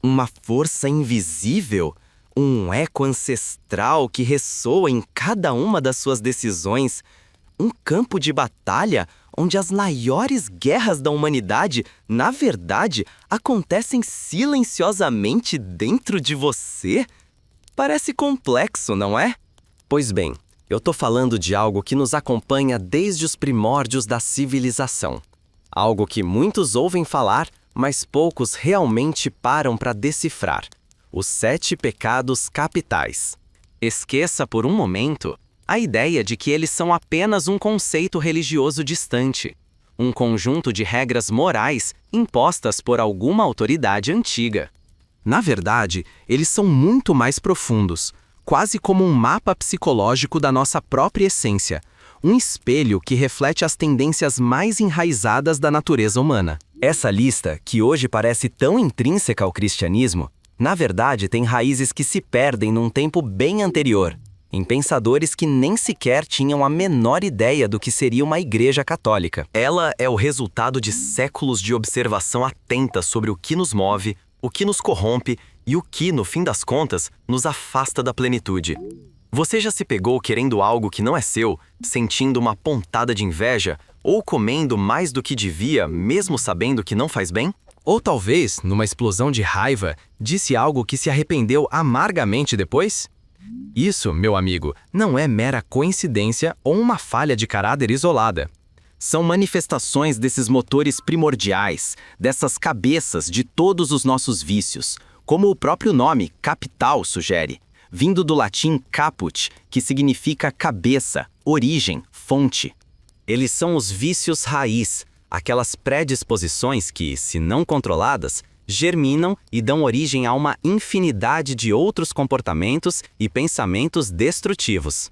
Uma força invisível? Um eco ancestral que ressoa em cada uma das suas decisões? Um campo de batalha onde as maiores guerras da humanidade, na verdade, acontecem silenciosamente dentro de você? Parece complexo, não é? Pois bem, eu tô falando de algo que nos acompanha desde os primórdios da civilização. Algo que muitos ouvem falar, mas poucos realmente param para decifrar. Os 7 pecados capitais. Esqueça por um momento a ideia de que eles são apenas um conceito religioso distante, um conjunto de regras morais impostas por alguma autoridade antiga. Na verdade, eles são muito mais profundos, quase como um mapa psicológico da nossa própria essência, um espelho que reflete as tendências mais enraizadas da natureza humana. Essa lista, que hoje parece tão intrínseca ao cristianismo, na verdade tem raízes que se perdem num tempo bem anterior, em pensadores que nem sequer tinham a menor ideia do que seria uma igreja católica. Ela é o resultado de séculos de observação atenta sobre o que nos move, o que nos corrompe e o que, no fim das contas, nos afasta da plenitude. Você já se pegou querendo algo que não é seu, sentindo uma pontada de inveja, ou comendo mais do que devia, mesmo sabendo que não faz bem? Ou talvez, numa explosão de raiva, disse algo que se arrependeu amargamente depois? Isso, meu amigo, não é mera coincidência ou uma falha de caráter isolada. São manifestações desses motores primordiais, dessas cabeças de todos os nossos vícios, como o próprio nome, capital, sugere, vindo do latim caput, que significa cabeça, origem, fonte. Eles são os vícios raiz, aquelas predisposições que, se não controladas, germinam e dão origem a uma infinidade de outros comportamentos e pensamentos destrutivos.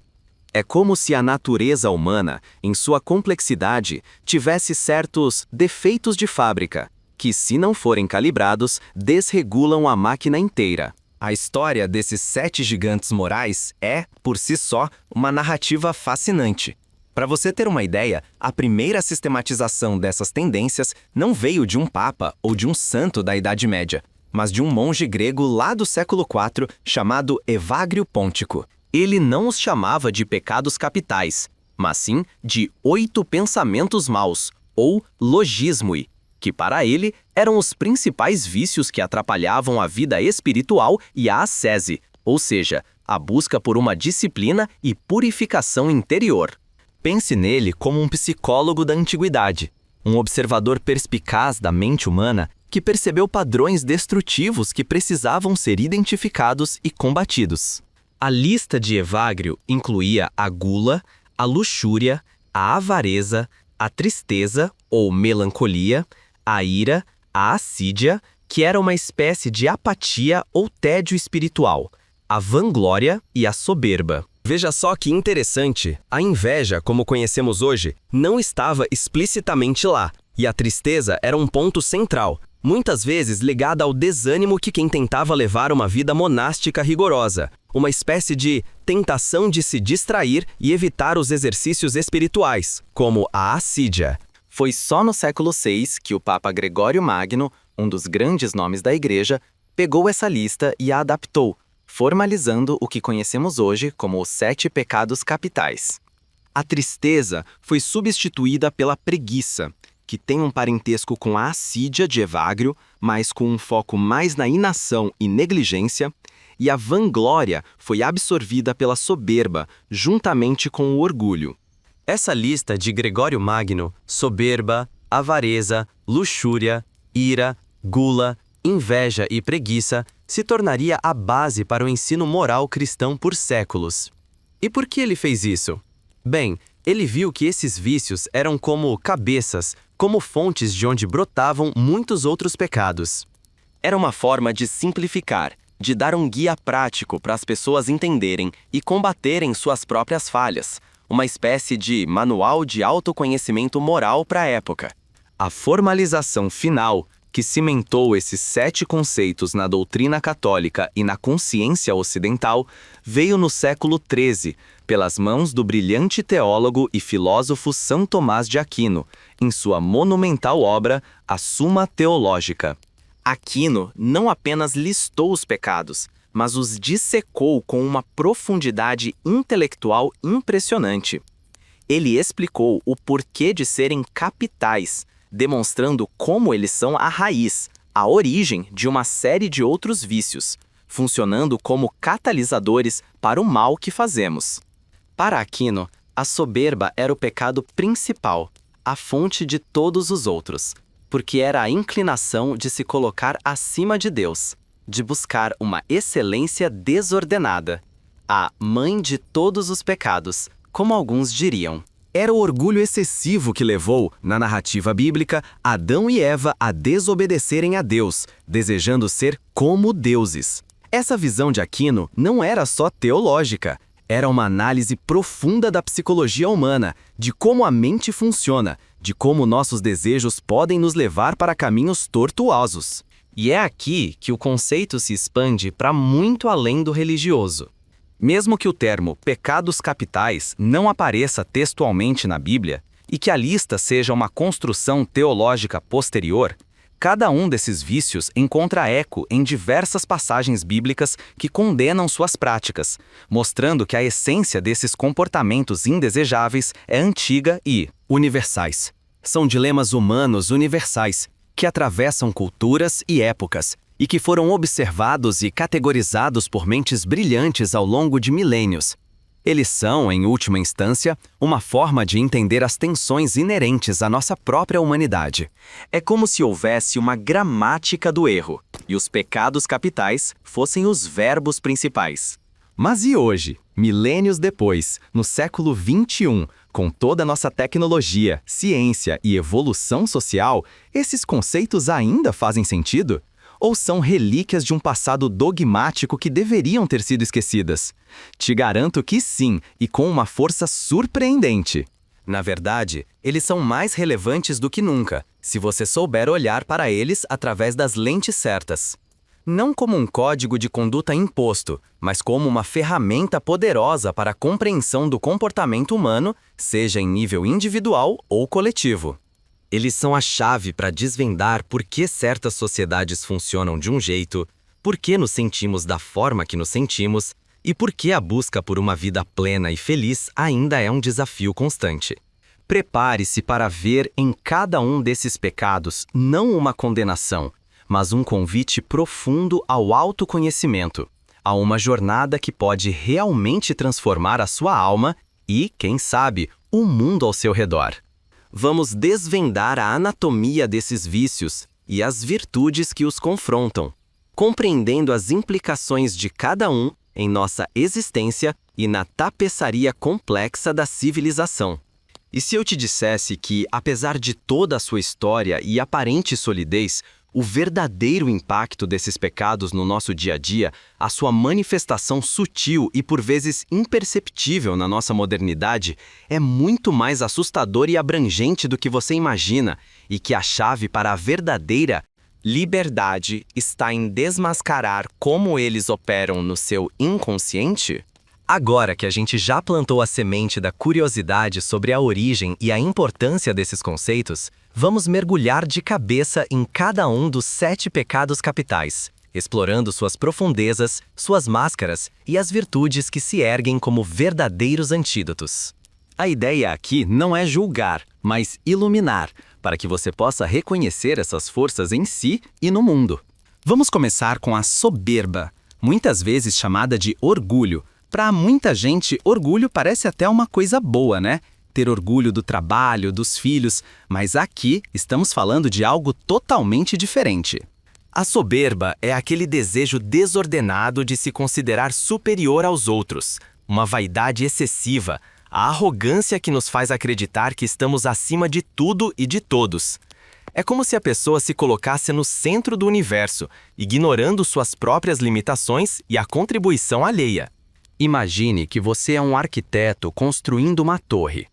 É como se a natureza humana, em sua complexidade, tivesse certos defeitos de fábrica, que, se não forem calibrados, desregulam a máquina inteira. A história desses 7 gigantes morais é, por si só, uma narrativa fascinante. Para você ter uma ideia, a primeira sistematização dessas tendências não veio de um papa ou de um santo da Idade Média, mas de um monge grego lá do século IV chamado Evagrio Pôntico. Ele não os chamava de pecados capitais, mas sim de 8 pensamentos maus, ou logismoi, que para ele eram os principais vícios que atrapalhavam a vida espiritual e a ascese, ou seja, a busca por uma disciplina e purificação interior. Pense nele como um psicólogo da antiguidade, um observador perspicaz da mente humana que percebeu padrões destrutivos que precisavam ser identificados e combatidos. A lista de Evagrio incluía a gula, a luxúria, a avareza, a tristeza ou melancolia, a ira, a assídia, que era uma espécie de apatia ou tédio espiritual, a vanglória e a soberba. Veja só que interessante, a inveja, como conhecemos hoje, não estava explicitamente lá, e a tristeza era um ponto central, muitas vezes ligada ao desânimo que quem tentava levar uma vida monástica rigorosa, uma espécie de tentação de se distrair e evitar os exercícios espirituais, como a assídia. Foi só no século VI que o Papa Gregório Magno, um dos grandes nomes da Igreja, pegou essa lista e a adaptou, formalizando o que conhecemos hoje como os 7 pecados capitais. A tristeza foi substituída pela preguiça, que tem um parentesco com a assídia de Evagrio, mas com um foco mais na inação e negligência, e a vanglória foi absorvida pela soberba, juntamente com o orgulho. Essa lista de Gregório Magno, soberba, avareza, luxúria, ira, gula, inveja e preguiça, se tornaria a base para o ensino moral cristão por séculos. E por que ele fez isso? Bem, ele viu que esses vícios eram como cabeças, como fontes de onde brotavam muitos outros pecados. Era uma forma de simplificar, de dar um guia prático para as pessoas entenderem e combaterem suas próprias falhas, uma espécie de manual de autoconhecimento moral para a época. A formalização final, que cimentou esses 7 conceitos na doutrina católica e na consciência ocidental, veio no século XIII, pelas mãos do brilhante teólogo e filósofo São Tomás de Aquino, em sua monumental obra A Suma Teológica. Aquino não apenas listou os pecados, mas os dissecou com uma profundidade intelectual impressionante. Ele explicou o porquê de serem capitais, demonstrando como eles são a raiz, a origem de uma série de outros vícios, funcionando como catalisadores para o mal que fazemos. Para Aquino, a soberba era o pecado principal, a fonte de todos os outros, porque era a inclinação de se colocar acima de Deus, de buscar uma excelência desordenada, a mãe de todos os pecados, como alguns diriam. Era o orgulho excessivo que levou, na narrativa bíblica, Adão e Eva a desobedecerem a Deus, desejando ser como deuses. Essa visão de Aquino não era só teológica, era uma análise profunda da psicologia humana, de como a mente funciona, de como nossos desejos podem nos levar para caminhos tortuosos. E é aqui que o conceito se expande para muito além do religioso. Mesmo que o termo pecados capitais não apareça textualmente na Bíblia e que a lista seja uma construção teológica posterior, cada um desses vícios encontra eco em diversas passagens bíblicas que condenam suas práticas, mostrando que a essência desses comportamentos indesejáveis é antiga e universais. São dilemas humanos universais que atravessam culturas e épocas, e que foram observados e categorizados por mentes brilhantes ao longo de milênios. Eles são, em última instância, uma forma de entender as tensões inerentes à nossa própria humanidade. É como se houvesse uma gramática do erro, e os pecados capitais fossem os verbos principais. Mas e hoje, milênios depois, no século XXI, com toda a nossa tecnologia, ciência e evolução social, esses conceitos ainda fazem sentido? Ou são relíquias de um passado dogmático que deveriam ter sido esquecidas? Te garanto que sim, e com uma força surpreendente. Na verdade, eles são mais relevantes do que nunca, se você souber olhar para eles através das lentes certas. Não como um código de conduta imposto, mas como uma ferramenta poderosa para a compreensão do comportamento humano, seja em nível individual ou coletivo. Eles são a chave para desvendar por que certas sociedades funcionam de um jeito, por que nos sentimos da forma que nos sentimos e por que a busca por uma vida plena e feliz ainda é um desafio constante. Prepare-se para ver em cada um desses pecados não uma condenação, mas um convite profundo ao autoconhecimento, a uma jornada que pode realmente transformar a sua alma e, quem sabe, o mundo ao seu redor. Vamos desvendar a anatomia desses vícios e as virtudes que os confrontam, compreendendo as implicações de cada um em nossa existência e na tapeçaria complexa da civilização. E se eu te dissesse que, apesar de toda a sua história e aparente solidez, o verdadeiro impacto desses pecados no nosso dia a dia, a sua manifestação sutil e por vezes imperceptível na nossa modernidade, é muito mais assustador e abrangente do que você imagina, e que a chave para a verdadeira liberdade está em desmascarar como eles operam no seu inconsciente? Agora que a gente já plantou a semente da curiosidade sobre a origem e a importância desses conceitos, vamos mergulhar de cabeça em cada um dos 7 pecados capitais, explorando suas profundezas, suas máscaras e as virtudes que se erguem como verdadeiros antídotos. A ideia aqui não é julgar, mas iluminar, para que você possa reconhecer essas forças em si e no mundo. Vamos começar com a soberba, muitas vezes chamada de orgulho. Para muita gente, orgulho parece até uma coisa boa, né? Ter orgulho do trabalho, dos filhos, mas aqui estamos falando de algo totalmente diferente. A soberba é aquele desejo desordenado de se considerar superior aos outros, uma vaidade excessiva, a arrogância que nos faz acreditar que estamos acima de tudo e de todos. É como se a pessoa se colocasse no centro do universo, ignorando suas próprias limitações e a contribuição alheia. Imagine que você é um arquiteto construindo uma torre.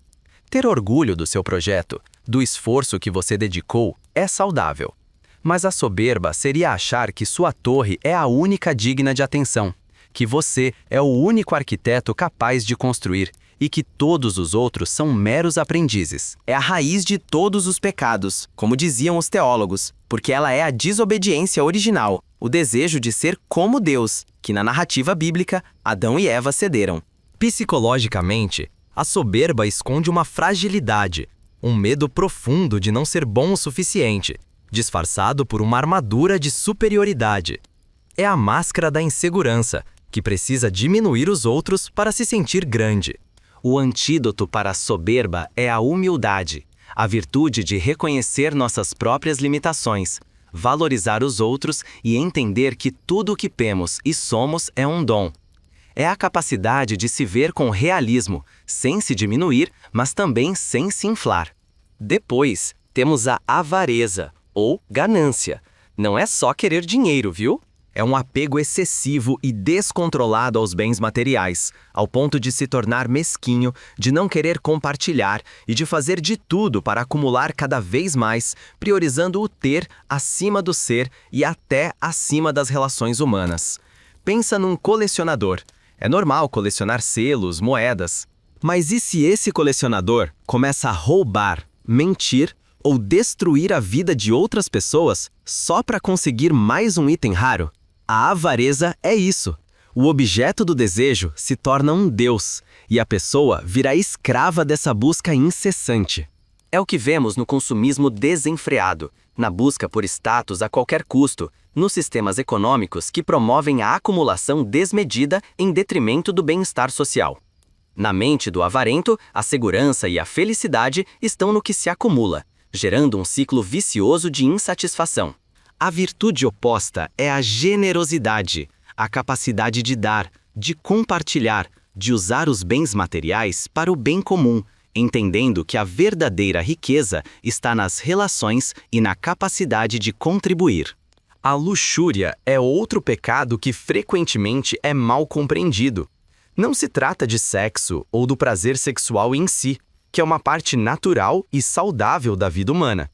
Ter orgulho do seu projeto, do esforço que você dedicou, é saudável. Mas a soberba seria achar que sua torre é a única digna de atenção, que você é o único arquiteto capaz de construir e que todos os outros são meros aprendizes. É a raiz de todos os pecados, como diziam os teólogos, porque ela é a desobediência original, o desejo de ser como Deus, que na narrativa bíblica, Adão e Eva cederam. Psicologicamente, a soberba esconde uma fragilidade, um medo profundo de não ser bom o suficiente, disfarçado por uma armadura de superioridade. É a máscara da insegurança, que precisa diminuir os outros para se sentir grande. O antídoto para a soberba é a humildade, a virtude de reconhecer nossas próprias limitações, valorizar os outros e entender que tudo o que temos e somos é um dom. É a capacidade de se ver com realismo, sem se diminuir, mas também sem se inflar. Depois, temos a avareza, ou ganância. Não é só querer dinheiro, viu? É um apego excessivo e descontrolado aos bens materiais, ao ponto de se tornar mesquinho, de não querer compartilhar e de fazer de tudo para acumular cada vez mais, priorizando o ter acima do ser e até acima das relações humanas. Pensa num colecionador. É normal colecionar selos, moedas. Mas e se esse colecionador começa a roubar, mentir ou destruir a vida de outras pessoas só para conseguir mais um item raro? A avareza é isso. O objeto do desejo se torna um deus, e a pessoa vira escrava dessa busca incessante. É o que vemos no consumismo desenfreado, na busca por status a qualquer custo, nos sistemas econômicos que promovem a acumulação desmedida em detrimento do bem-estar social. Na mente do avarento, a segurança e a felicidade estão no que se acumula, gerando um ciclo vicioso de insatisfação. A virtude oposta é a generosidade, a capacidade de dar, de compartilhar, de usar os bens materiais para o bem comum, entendendo que a verdadeira riqueza está nas relações e na capacidade de contribuir. A luxúria é outro pecado que frequentemente é mal compreendido. Não se trata de sexo ou do prazer sexual em si, que é uma parte natural e saudável da vida humana.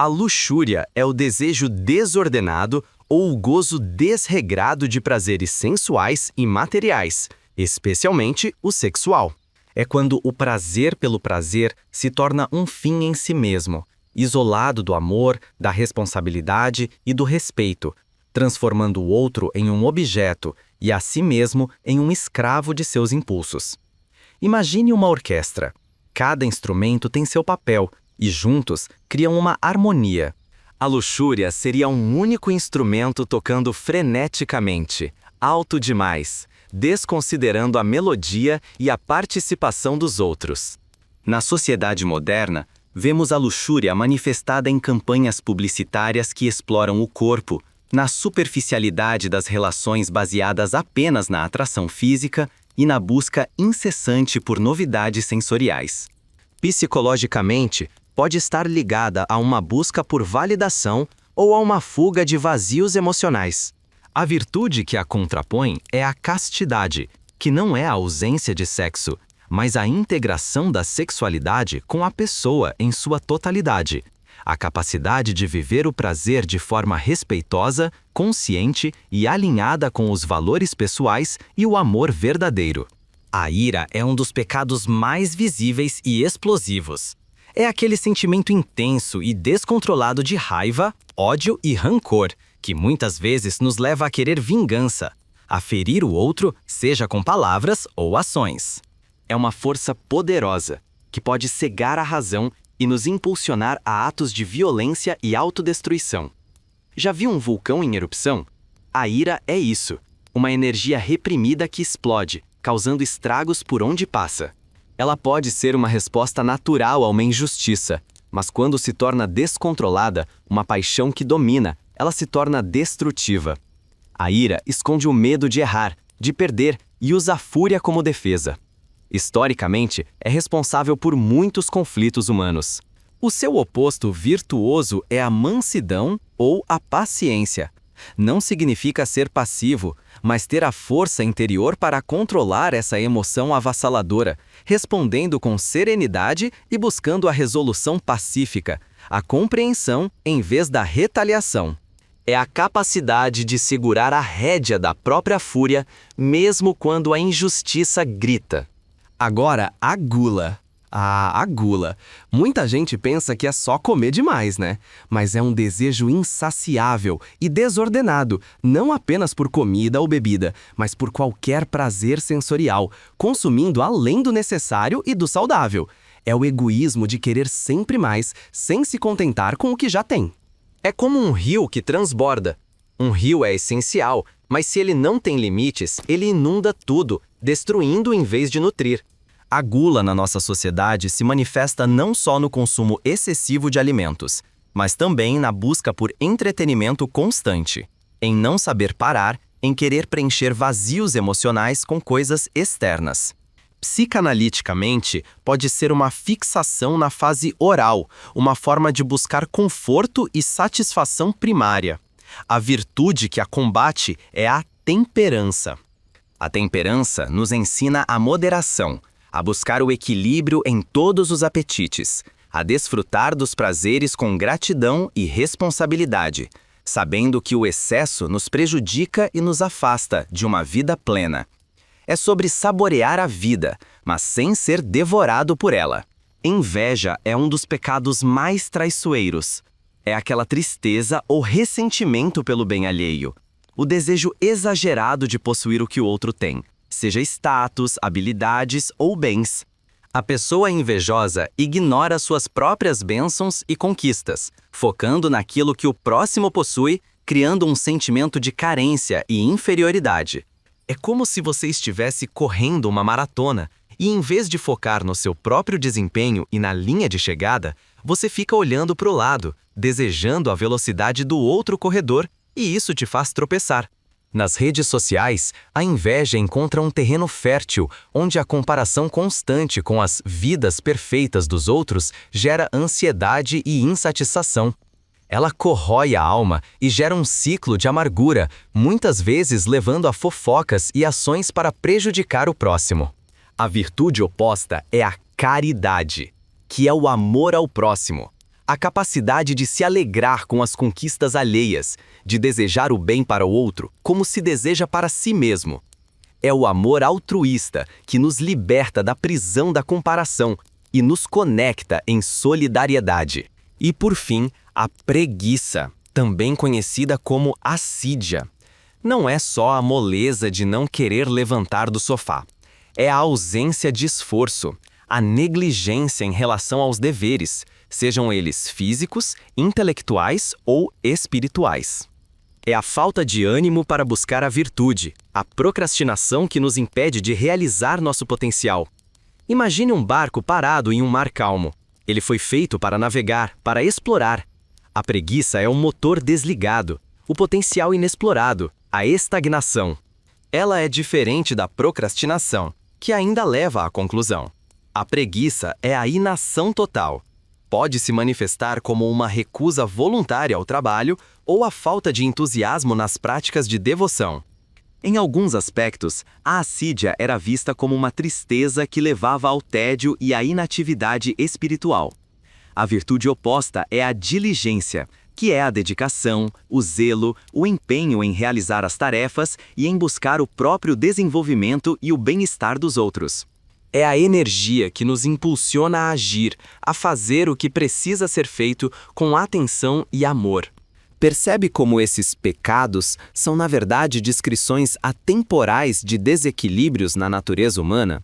A luxúria é o desejo desordenado ou o gozo desregrado de prazeres sensuais e materiais, especialmente o sexual. É quando o prazer pelo prazer se torna um fim em si mesmo, isolado do amor, da responsabilidade e do respeito, transformando o outro em um objeto e a si mesmo em um escravo de seus impulsos. Imagine uma orquestra. Cada instrumento tem seu papel e juntos criam uma harmonia. A luxúria seria um único instrumento tocando freneticamente, alto demais, desconsiderando a melodia e a participação dos outros. Na sociedade moderna, vemos a luxúria manifestada em campanhas publicitárias que exploram o corpo, na superficialidade das relações baseadas apenas na atração física e na busca incessante por novidades sensoriais. Psicologicamente, pode estar ligada a uma busca por validação ou a uma fuga de vazios emocionais. A virtude que a contrapõe é a castidade, que não é a ausência de sexo, mas a integração da sexualidade com a pessoa em sua totalidade. A capacidade de viver o prazer de forma respeitosa, consciente e alinhada com os valores pessoais e o amor verdadeiro. A ira é um dos pecados mais visíveis e explosivos. É aquele sentimento intenso e descontrolado de raiva, ódio e rancor, que muitas vezes nos leva a querer vingança, a ferir o outro, seja com palavras ou ações. É uma força poderosa, que pode cegar a razão e nos impulsionar a atos de violência e autodestruição. Já viu um vulcão em erupção? A ira é isso, uma energia reprimida que explode, causando estragos por onde passa. Ela pode ser uma resposta natural a uma injustiça, mas quando se torna descontrolada, uma paixão que domina, ela se torna destrutiva. A ira esconde o medo de errar, de perder e usa a fúria como defesa. Historicamente, é responsável por muitos conflitos humanos. O seu oposto virtuoso é a mansidão ou a paciência. Não significa ser passivo, mas ter a força interior para controlar essa emoção avassaladora, respondendo com serenidade e buscando a resolução pacífica, a compreensão em vez da retaliação. É a capacidade de segurar a rédea da própria fúria, mesmo quando a injustiça grita. Agora, a gula. A gula. Muita gente pensa que é só comer demais, né? Mas é um desejo insaciável e desordenado, não apenas por comida ou bebida, mas por qualquer prazer sensorial, consumindo além do necessário e do saudável. É o egoísmo de querer sempre mais, sem se contentar com o que já tem. É como um rio que transborda. Um rio é essencial, mas se ele não tem limites, ele inunda tudo, destruindo em vez de nutrir. A gula na nossa sociedade se manifesta não só no consumo excessivo de alimentos, mas também na busca por entretenimento constante, em não saber parar, em querer preencher vazios emocionais com coisas externas. Psicanaliticamente, pode ser uma fixação na fase oral, uma forma de buscar conforto e satisfação primária. A virtude que a combate é a temperança. A temperança nos ensina a moderação, a buscar o equilíbrio em todos os apetites, a desfrutar dos prazeres com gratidão e responsabilidade, sabendo que o excesso nos prejudica e nos afasta de uma vida plena. É sobre saborear a vida, mas sem ser devorado por ela. Inveja é um dos pecados mais traiçoeiros. É aquela tristeza ou ressentimento pelo bem alheio, o desejo exagerado de possuir o que o outro tem, seja status, habilidades ou bens. A pessoa invejosa ignora suas próprias bênçãos e conquistas, focando naquilo que o próximo possui, criando um sentimento de carência e inferioridade. É como se você estivesse correndo uma maratona e, em vez de focar no seu próprio desempenho e na linha de chegada, você fica olhando para o lado, desejando a velocidade do outro corredor, e isso te faz tropeçar. Nas redes sociais, a inveja encontra um terreno fértil, onde a comparação constante com as vidas perfeitas dos outros gera ansiedade e insatisfação. Ela corrói a alma e gera um ciclo de amargura, muitas vezes levando a fofocas e ações para prejudicar o próximo. A virtude oposta é a caridade, que é o amor ao próximo. A capacidade de se alegrar com as conquistas alheias, de desejar o bem para o outro como se deseja para si mesmo. É o amor altruísta que nos liberta da prisão da comparação e nos conecta em solidariedade. E por fim, a preguiça, também conhecida como assídia. Não é só a moleza de não querer levantar do sofá. É a ausência de esforço, a negligência em relação aos deveres, sejam eles físicos, intelectuais ou espirituais. É a falta de ânimo para buscar a virtude, a procrastinação que nos impede de realizar nosso potencial. Imagine um barco parado em um mar calmo. Ele foi feito para navegar, para explorar. A preguiça é um motor desligado, o potencial inexplorado, a estagnação. Ela é diferente da procrastinação, que ainda leva à conclusão. A preguiça é a inação total. Pode se manifestar como uma recusa voluntária ao trabalho ou a falta de entusiasmo nas práticas de devoção. Em alguns aspectos, a assídia era vista como uma tristeza que levava ao tédio e à inatividade espiritual. A virtude oposta é a diligência, que é a dedicação, o zelo, o empenho em realizar as tarefas e em buscar o próprio desenvolvimento e o bem-estar dos outros. É a energia que nos impulsiona a agir, a fazer o que precisa ser feito com atenção e amor. Percebe como esses pecados são, na verdade, descrições atemporais de desequilíbrios na natureza humana?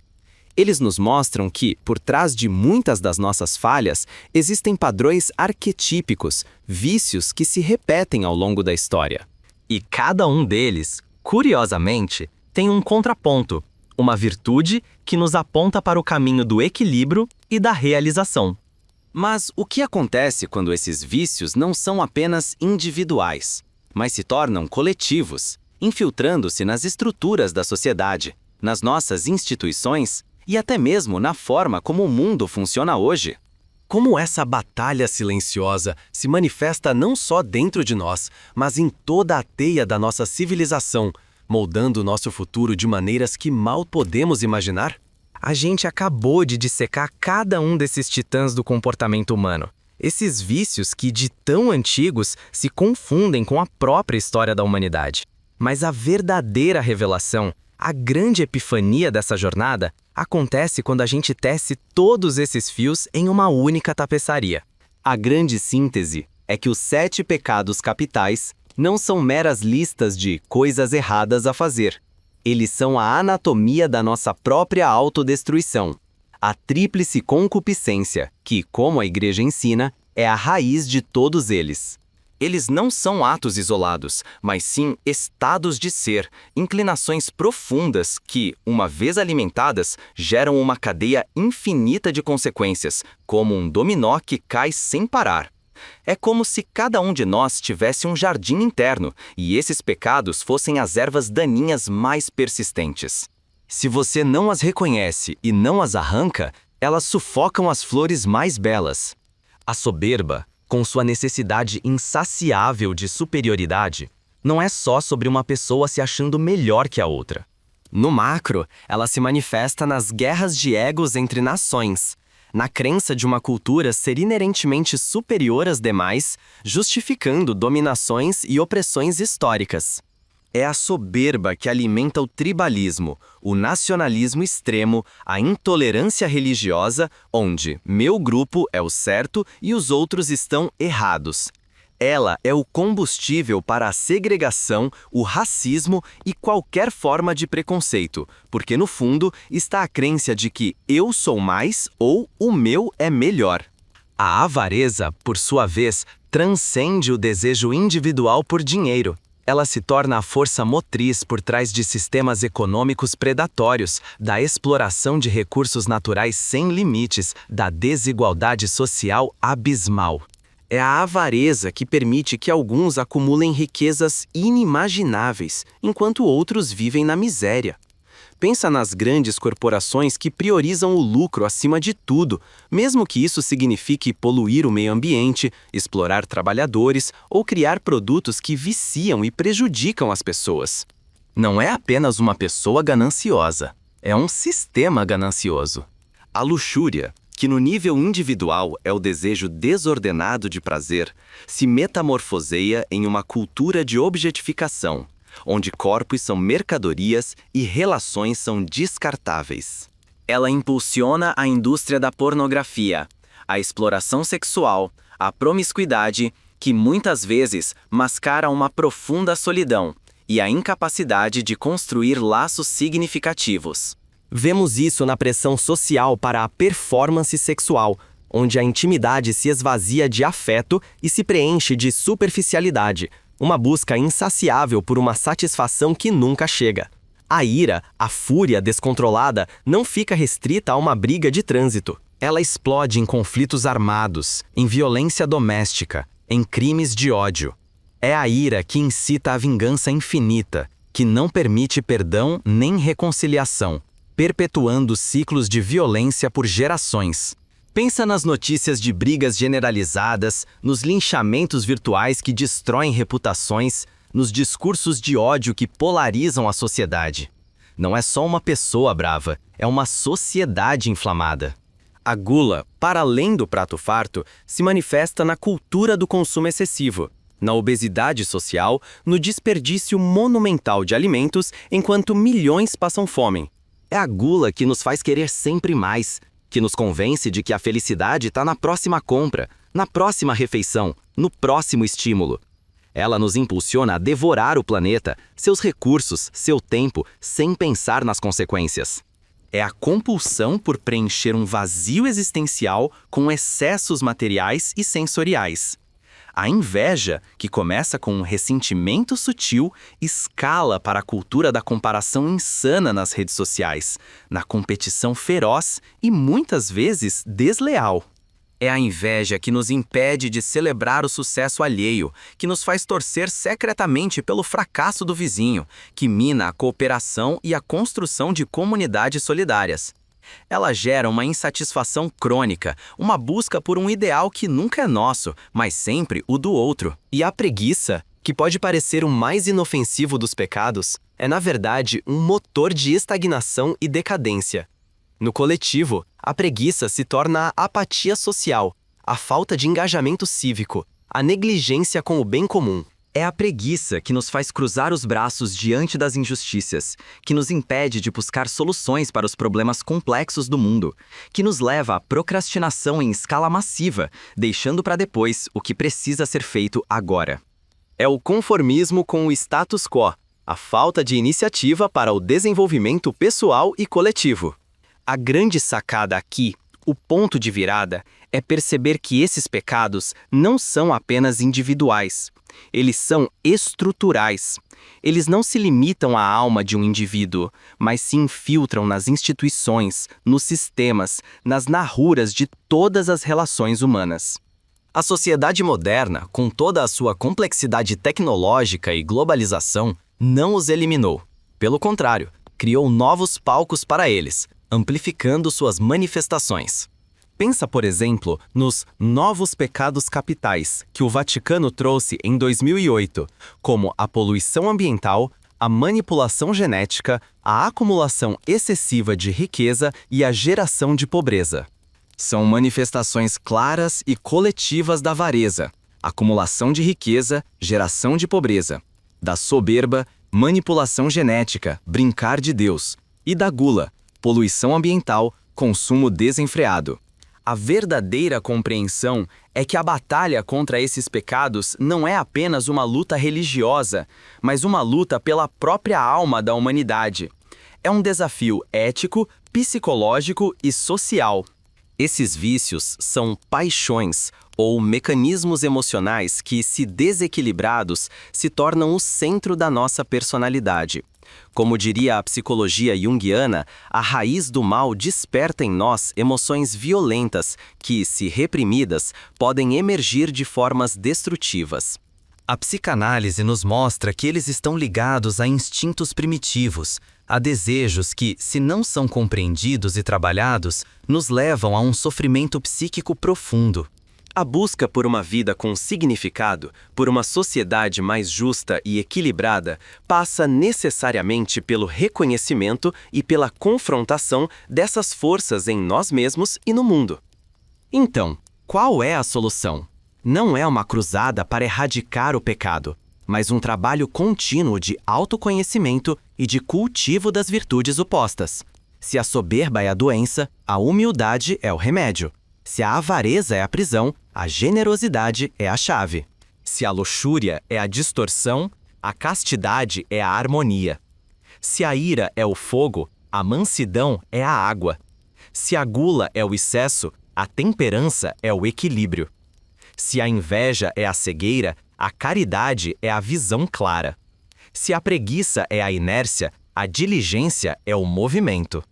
Eles nos mostram que, por trás de muitas das nossas falhas, existem padrões arquetípicos, vícios que se repetem ao longo da história. E cada um deles, curiosamente, tem um contraponto, uma virtude que nos aponta para o caminho do equilíbrio e da realização. Mas o que acontece quando esses vícios não são apenas individuais, mas se tornam coletivos, infiltrando-se nas estruturas da sociedade, nas nossas instituições e até mesmo na forma como o mundo funciona hoje? Como essa batalha silenciosa se manifesta não só dentro de nós, mas em toda a teia da nossa civilização, moldando o nosso futuro de maneiras que mal podemos imaginar? A gente acabou de dissecar cada um desses titãs do comportamento humano. Esses vícios que, de tão antigos, se confundem com a própria história da humanidade. Mas a verdadeira revelação, a grande epifania dessa jornada, Acontece quando a gente tece todos esses fios em uma única tapeçaria. A grande síntese é que os 7 pecados capitais não são meras listas de coisas erradas a fazer. Eles são a anatomia da nossa própria autodestruição. A tríplice concupiscência, que, como a Igreja ensina, é a raiz de todos eles. Eles não são atos isolados, mas sim estados de ser, inclinações profundas que, uma vez alimentadas, geram uma cadeia infinita de consequências, como um dominó que cai sem parar. É como se cada um de nós tivesse um jardim interno e esses pecados fossem as ervas daninhas mais persistentes. Se você não as reconhece e não as arranca, elas sufocam as flores mais belas. A soberba, com sua necessidade insaciável de superioridade, não é só sobre uma pessoa se achando melhor que a outra. No macro, ela se manifesta nas guerras de egos entre nações, na crença de uma cultura ser inerentemente superior às demais, justificando dominações e opressões históricas. É a soberba que alimenta o tribalismo, o nacionalismo extremo, a intolerância religiosa, onde meu grupo é o certo e os outros estão errados. Ela é o combustível para a segregação, o racismo e qualquer forma de preconceito, porque no fundo está a crença de que eu sou mais ou o meu é melhor. A avareza, por sua vez, transcende o desejo individual por dinheiro. Ela se torna a força motriz por trás de sistemas econômicos predatórios, da exploração de recursos naturais sem limites, da desigualdade social abismal. É a avareza que permite que alguns acumulem riquezas inimagináveis, enquanto outros vivem na miséria. Pensa nas grandes corporações que priorizam o lucro acima de tudo, mesmo que isso signifique poluir o meio ambiente, explorar trabalhadores ou criar produtos que viciam e prejudicam as pessoas. Não é apenas uma pessoa gananciosa, é um sistema ganancioso. A luxúria, que no nível individual é o desejo desordenado de prazer, se metamorfoseia em uma cultura de objetificação, onde corpos são mercadorias e relações são descartáveis. Ela impulsiona a indústria da pornografia, a exploração sexual, a promiscuidade, que muitas vezes mascara uma profunda solidão e a incapacidade de construir laços significativos. Vemos isso na pressão social para a performance sexual, onde a intimidade se esvazia de afeto e se preenche de superficialidade, uma busca insaciável por uma satisfação que nunca chega. A ira, a fúria descontrolada, não fica restrita a uma briga de trânsito. Ela explode em conflitos armados, em violência doméstica, em crimes de ódio. É a ira que incita a vingança infinita, que não permite perdão nem reconciliação, perpetuando ciclos de violência por gerações. Pensa nas notícias de brigas generalizadas, nos linchamentos virtuais que destroem reputações, nos discursos de ódio que polarizam a sociedade. Não é só uma pessoa brava, é uma sociedade inflamada. A gula, para além do prato farto, se manifesta na cultura do consumo excessivo, na obesidade social, no desperdício monumental de alimentos enquanto milhões passam fome. É a gula que nos faz querer sempre mais, que nos convence de que a felicidade está na próxima compra, na próxima refeição, no próximo estímulo. Ela nos impulsiona a devorar o planeta, seus recursos, seu tempo, sem pensar nas consequências. É a compulsão por preencher um vazio existencial com excessos materiais e sensoriais. A inveja, que começa com um ressentimento sutil, escala para a cultura da comparação insana nas redes sociais, na competição feroz e muitas vezes desleal. É a inveja que nos impede de celebrar o sucesso alheio, que nos faz torcer secretamente pelo fracasso do vizinho, que mina a cooperação e a construção de comunidades solidárias. Ela gera uma insatisfação crônica, uma busca por um ideal que nunca é nosso, mas sempre o do outro. E a preguiça, que pode parecer o mais inofensivo dos pecados, é na verdade um motor de estagnação e decadência. No coletivo, a preguiça se torna a apatia social, a falta de engajamento cívico, a negligência com o bem comum. É a preguiça que nos faz cruzar os braços diante das injustiças, que nos impede de buscar soluções para os problemas complexos do mundo, que nos leva à procrastinação em escala massiva, deixando para depois o que precisa ser feito agora. É o conformismo com o status quo, a falta de iniciativa para o desenvolvimento pessoal e coletivo. A grande sacada aqui, o ponto de virada, é perceber que esses pecados não são apenas individuais. Eles são estruturais. Eles não se limitam à alma de um indivíduo, mas se infiltram nas instituições, nos sistemas, nas narruras de todas as relações humanas. A sociedade moderna, com toda a sua complexidade tecnológica e globalização, não os eliminou. Pelo contrário, criou novos palcos para eles, amplificando suas manifestações. Pensa, por exemplo, nos novos pecados capitais que o Vaticano trouxe em 2008, como a poluição ambiental, a manipulação genética, a acumulação excessiva de riqueza e a geração de pobreza. São manifestações claras e coletivas da avareza, acumulação de riqueza, geração de pobreza, da soberba, manipulação genética, brincar de Deus, e da gula, poluição ambiental, consumo desenfreado. A verdadeira compreensão é que a batalha contra esses pecados não é apenas uma luta religiosa, mas uma luta pela própria alma da humanidade. É um desafio ético, psicológico e social. Esses vícios são paixões ou mecanismos emocionais que, se desequilibrados, se tornam o centro da nossa personalidade. Como diria a psicologia junguiana, a raiz do mal desperta em nós emoções violentas que, se reprimidas, podem emergir de formas destrutivas. A psicanálise nos mostra que eles estão ligados a instintos primitivos, a desejos que, se não são compreendidos e trabalhados, nos levam a um sofrimento psíquico profundo. A busca por uma vida com significado, por uma sociedade mais justa e equilibrada, passa necessariamente pelo reconhecimento e pela confrontação dessas forças em nós mesmos e no mundo. Então, qual é a solução? Não é uma cruzada para erradicar o pecado, mas um trabalho contínuo de autoconhecimento e de cultivo das virtudes opostas. Se a soberba é a doença, a humildade é o remédio. Se a avareza é a prisão, a generosidade é a chave. Se a luxúria é a distorção, a castidade é a harmonia. Se a ira é o fogo, a mansidão é a água. Se a gula é o excesso, a temperança é o equilíbrio. Se a inveja é a cegueira, a caridade é a visão clara. Se a preguiça é a inércia, a diligência é o movimento.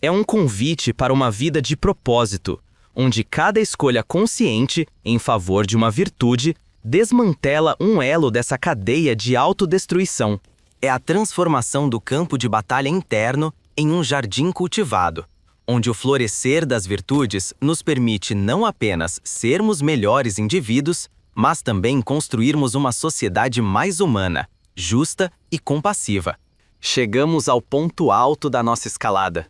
É um convite para uma vida de propósito, onde cada escolha consciente em favor de uma virtude desmantela um elo dessa cadeia de autodestruição. É a transformação do campo de batalha interno em um jardim cultivado, onde o florescer das virtudes nos permite não apenas sermos melhores indivíduos, mas também construirmos uma sociedade mais humana, justa e compassiva. Chegamos ao ponto alto da nossa escalada.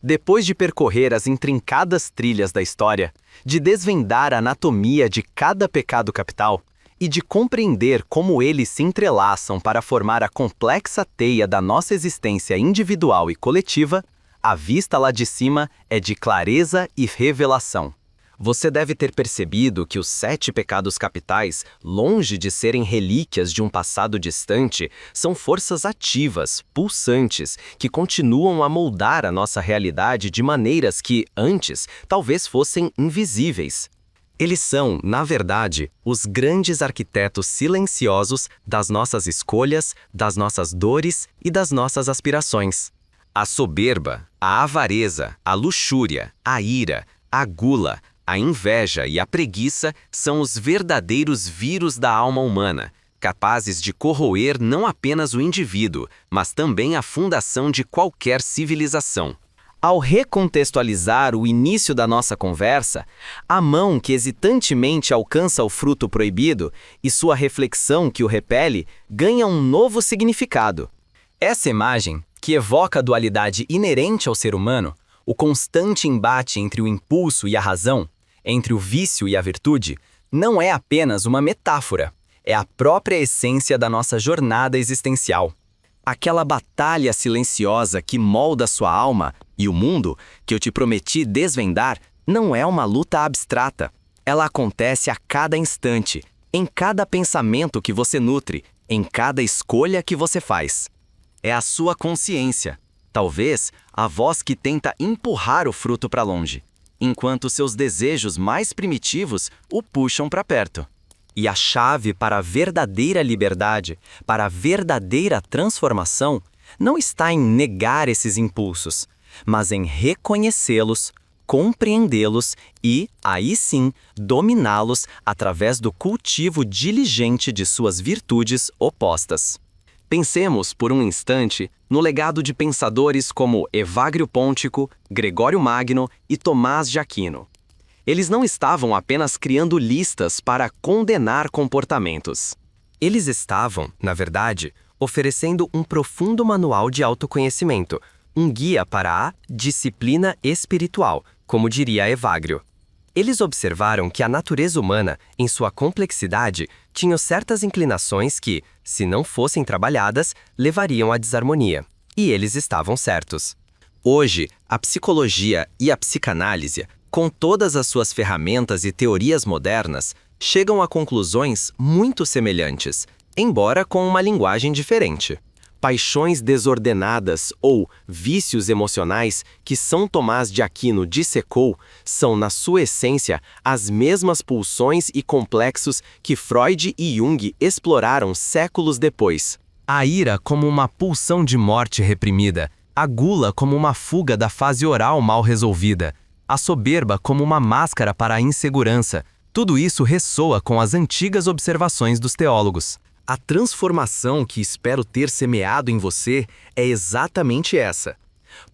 Depois de percorrer as intrincadas trilhas da história, de desvendar a anatomia de cada pecado capital e de compreender como eles se entrelaçam para formar a complexa teia da nossa existência individual e coletiva, a vista lá de cima é de clareza e revelação. Você deve ter percebido que os 7 pecados capitais, longe de serem relíquias de um passado distante, são forças ativas, pulsantes, que continuam a moldar a nossa realidade de maneiras que, antes, talvez fossem invisíveis. Eles são, na verdade, os grandes arquitetos silenciosos das nossas escolhas, das nossas dores e das nossas aspirações. A soberba, a avareza, a luxúria, a ira, a gula, a inveja e a preguiça são os verdadeiros vírus da alma humana, capazes de corroer não apenas o indivíduo, mas também a fundação de qualquer civilização. Ao recontextualizar o início da nossa conversa, a mão que hesitantemente alcança o fruto proibido e sua reflexão que o repele ganha um novo significado. Essa imagem, que evoca a dualidade inerente ao ser humano, o constante embate entre o impulso e a razão, entre o vício e a virtude, não é apenas uma metáfora. É a própria essência da nossa jornada existencial. Aquela batalha silenciosa que molda sua alma e o mundo que eu te prometi desvendar não é uma luta abstrata. Ela acontece a cada instante, em cada pensamento que você nutre, em cada escolha que você faz. É a sua consciência, talvez a voz que tenta empurrar o fruto para longe, enquanto seus desejos mais primitivos o puxam para perto. E a chave para a verdadeira liberdade, para a verdadeira transformação, não está em negar esses impulsos, mas em reconhecê-los, compreendê-los e, aí sim, dominá-los através do cultivo diligente de suas virtudes opostas. Pensemos, por um instante, no legado de pensadores como Evagrio Póntico, Gregório Magno e Tomás de Aquino. Eles não estavam apenas criando listas para condenar comportamentos. Eles estavam, na verdade, oferecendo um profundo manual de autoconhecimento, um guia para a disciplina espiritual, como diria Evagrio. Eles observaram que a natureza humana, em sua complexidade, tinha certas inclinações que, se não fossem trabalhadas, levariam à desarmonia. E eles estavam certos. Hoje, a psicologia e a psicanálise, com todas as suas ferramentas e teorias modernas, chegam a conclusões muito semelhantes, embora com uma linguagem diferente. Paixões desordenadas ou vícios emocionais que São Tomás de Aquino dissecou são, na sua essência, as mesmas pulsões e complexos que Freud e Jung exploraram séculos depois. A ira como uma pulsão de morte reprimida, a gula como uma fuga da fase oral mal resolvida, a soberba como uma máscara para a insegurança. Tudo isso ressoa com as antigas observações dos teólogos. A transformação que espero ter semeado em você é exatamente essa.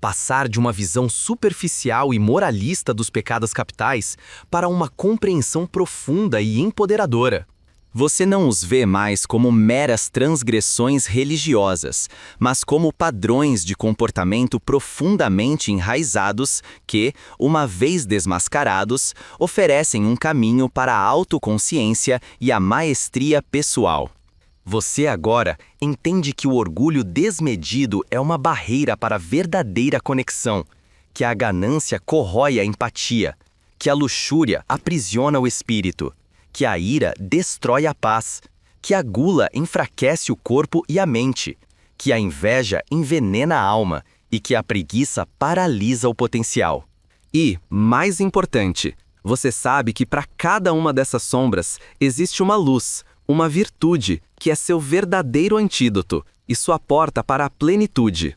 Passar de uma visão superficial e moralista dos pecados capitais para uma compreensão profunda e empoderadora. Você não os vê mais como meras transgressões religiosas, mas como padrões de comportamento profundamente enraizados que, uma vez desmascarados, oferecem um caminho para a autoconsciência e a maestria pessoal. Você agora entende que o orgulho desmedido é uma barreira para a verdadeira conexão, que a ganância corrói a empatia, que a luxúria aprisiona o espírito, que a ira destrói a paz, que a gula enfraquece o corpo e a mente, que a inveja envenena a alma e que a preguiça paralisa o potencial. E, mais importante, você sabe que para cada uma dessas sombras existe uma luz, uma virtude, que é seu verdadeiro antídoto e sua porta para a plenitude.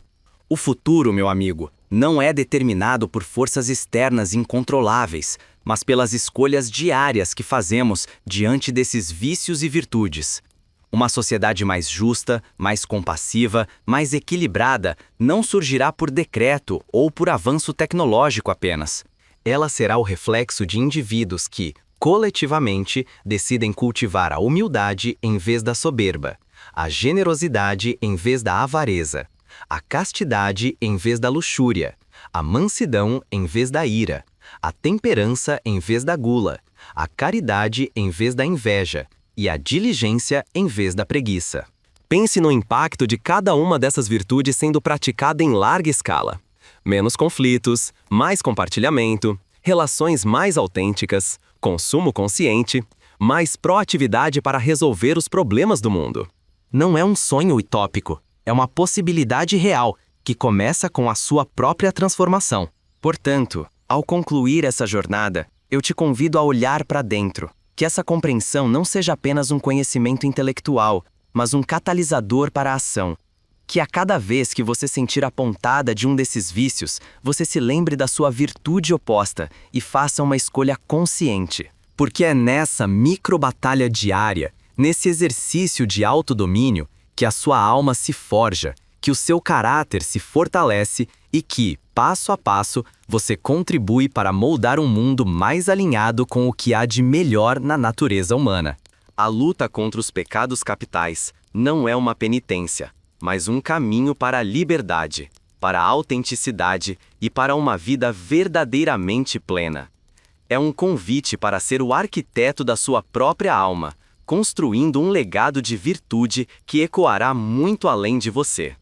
O futuro, meu amigo, não é determinado por forças externas incontroláveis, mas pelas escolhas diárias que fazemos diante desses vícios e virtudes. Uma sociedade mais justa, mais compassiva, mais equilibrada não surgirá por decreto ou por avanço tecnológico apenas. Ela será o reflexo de indivíduos que, coletivamente, decidem cultivar a humildade em vez da soberba, a generosidade em vez da avareza, a castidade em vez da luxúria, a mansidão em vez da ira, a temperança em vez da gula, a caridade em vez da inveja e a diligência em vez da preguiça. Pense no impacto de cada uma dessas virtudes sendo praticada em larga escala. Menos conflitos, mais compartilhamento, relações mais autênticas, consumo consciente, mais proatividade para resolver os problemas do mundo. Não é um sonho utópico, é uma possibilidade real que começa com a sua própria transformação. Portanto, ao concluir essa jornada, eu te convido a olhar para dentro, que essa compreensão não seja apenas um conhecimento intelectual, mas um catalisador para a ação. Que a cada vez que você sentir a pontada de um desses vícios, você se lembre da sua virtude oposta e faça uma escolha consciente. Porque é nessa microbatalha diária, nesse exercício de autodomínio, que a sua alma se forja, que o seu caráter se fortalece e que, passo a passo, você contribui para moldar um mundo mais alinhado com o que há de melhor na natureza humana. A luta contra os pecados capitais não é uma penitência, mas um caminho para a liberdade, para a autenticidade e para uma vida verdadeiramente plena. É um convite para ser o arquiteto da sua própria alma, construindo um legado de virtude que ecoará muito além de você.